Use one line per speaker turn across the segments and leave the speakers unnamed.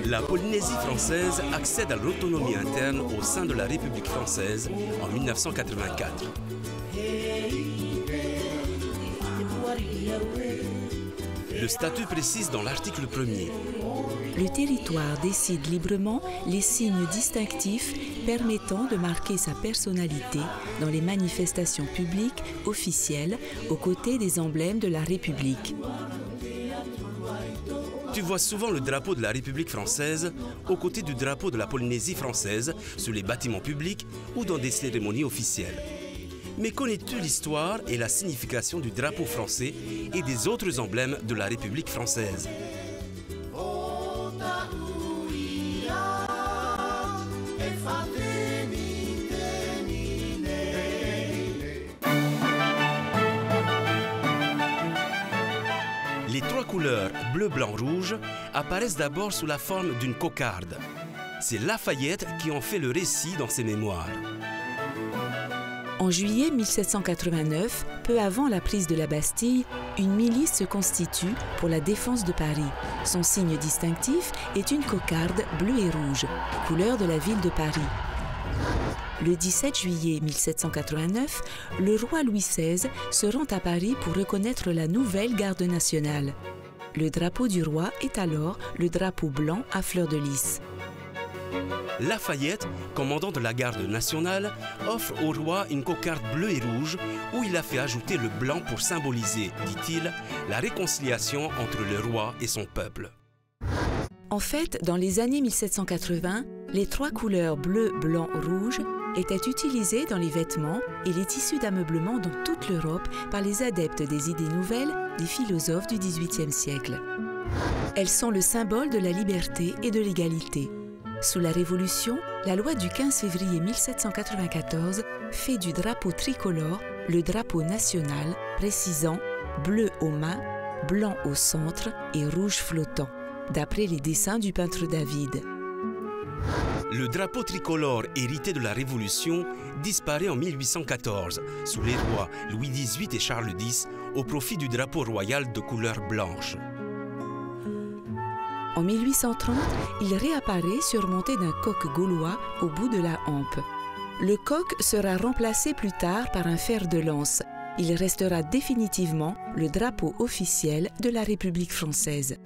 La Polynésie française accède à l'autonomie interne au sein de la République française en 1984. Le statut précise dans l'article 1er.
Le territoire décide librement les signes distinctifs permettant de marquer sa personnalité dans les manifestations publiques officielles aux côtés des emblèmes de la République.
Tu vois souvent le drapeau de la République française aux côtés du drapeau de la Polynésie française sur les bâtiments publics ou dans des cérémonies officielles. Mais connais-tu l'histoire et la signification du drapeau français et des autres emblèmes de la République française? Les trois couleurs bleu, blanc, rouge apparaissent d'abord sous la forme d'une cocarde. C'est Lafayette qui en fait le récit dans ses mémoires.
En juillet 1789, peu avant la prise de la Bastille, une milice se constitue pour la défense de Paris. Son signe distinctif est une cocarde bleue et rouge, couleur de la ville de Paris. Le 17 juillet 1789, le roi Louis XVI se rend à Paris pour reconnaître la nouvelle garde nationale. Le drapeau du roi est alors le drapeau blanc à fleurs de lys.
Lafayette, commandant de la garde nationale, offre au roi une cocarde bleue et rouge où il a fait ajouter le blanc pour symboliser, dit-il, la réconciliation entre le roi et son peuple.
En fait, dans les années 1780, les trois couleurs bleu, blanc, rouge étaient utilisées dans les vêtements et les tissus d'ameublement dans toute l'Europe par les adeptes des idées nouvelles des philosophes du XVIIIe siècle. Elles sont le symbole de la liberté et de l'égalité. Sous la Révolution, la loi du 15 février 1794 fait du drapeau tricolore le drapeau national, précisant bleu au mât, blanc au centre et rouge flottant, d'après les dessins du peintre David.
Le drapeau tricolore hérité de la Révolution disparaît en 1814 sous les rois Louis XVIII et Charles X au profit du drapeau royal de couleur blanche.
En 1830, il réapparaît surmonté d'un coq gaulois au bout de la hampe. Le coq sera remplacé plus tard par un fer de lance. Il restera définitivement le drapeau officiel de la République française.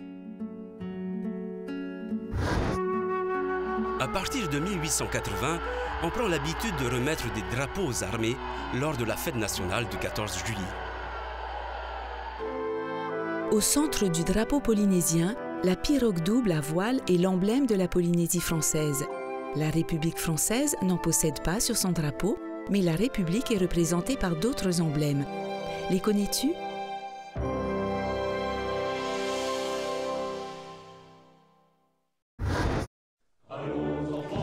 À partir de 1880, on prend l'habitude de remettre des drapeaux aux armées lors de la fête nationale du 14 juillet.
Au centre du drapeau polynésien, la pirogue double à voile est l'emblème de la Polynésie française. La République française n'en possède pas sur son drapeau, mais la République est représentée par d'autres emblèmes. Les connais-tu ?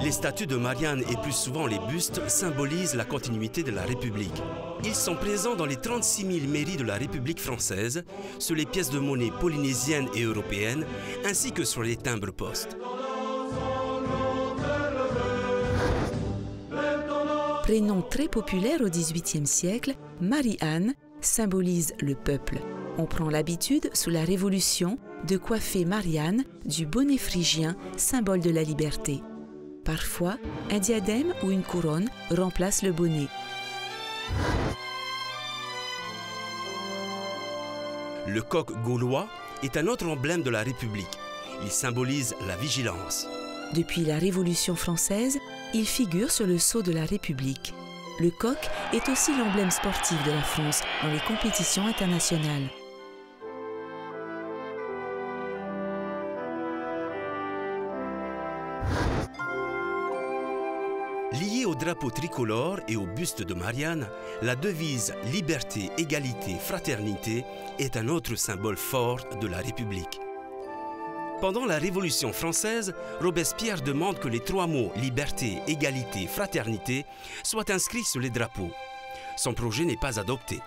Les statues de Marianne et plus souvent les bustes symbolisent la continuité de la République. Ils sont présents dans les 36 000 mairies de la République française, sur les pièces de monnaie polynésiennes et européennes, ainsi que sur les timbres-poste.
Prénom très populaire au XVIIIe siècle, Marie-Anne symbolise le peuple. On prend l'habitude, sous la Révolution, de coiffer Marianne du bonnet phrygien, symbole de la liberté. Parfois, un diadème ou une couronne remplace le bonnet.
Le coq gaulois est un autre emblème de la République. Il symbolise la vigilance.
Depuis la Révolution française, il figure sur le sceau de la République. Le coq est aussi l'emblème sportif de la France dans les compétitions internationales.
Liée au drapeau tricolore et au buste de Marianne, la devise « Liberté, égalité, fraternité » est un autre symbole fort de la République. Pendant la Révolution française, Robespierre demande que les trois mots « liberté, égalité, fraternité » soient inscrits sur les drapeaux. Son projet n'est pas adopté.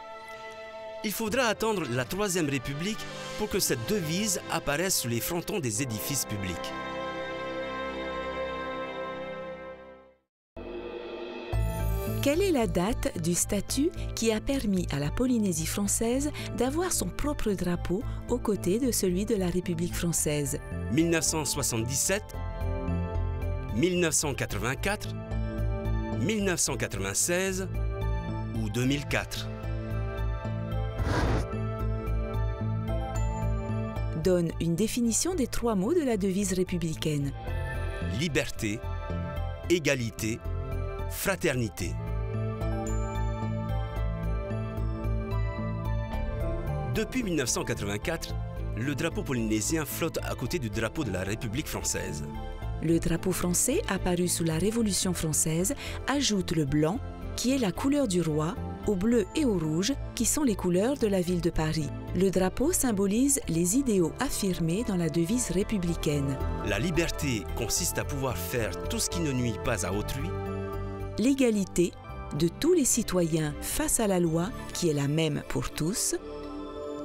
Il faudra attendre la Troisième République pour que cette devise apparaisse sur les frontons des édifices publics.
Quelle est la date du statut qui a permis à la Polynésie française d'avoir son propre drapeau aux côtés de celui de la République française?
1977, 1984, 1996 ou 2004?
Donne une définition des 3 mots de la devise républicaine.
Liberté, égalité, fraternité. Depuis 1984, le drapeau polynésien flotte à côté du drapeau de la République française.
Le drapeau français, apparu sous la Révolution française, ajoute le blanc, qui est la couleur du roi, au bleu et au rouge, qui sont les couleurs de la ville de Paris. Le drapeau symbolise les idéaux affirmés dans la devise républicaine.
La liberté consiste à pouvoir faire tout ce qui ne nuit pas à autrui.
L'égalité de tous les citoyens face à la loi, qui est la même pour tous.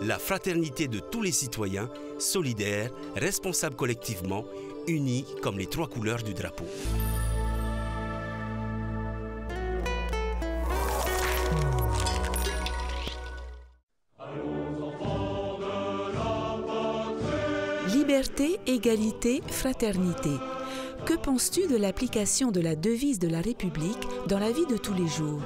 La fraternité de tous les citoyens, solidaires, responsables collectivement, unis comme les 3 couleurs du drapeau.
Liberté, égalité, fraternité. Que penses-tu de l'application de la devise de la République dans la vie de tous les jours?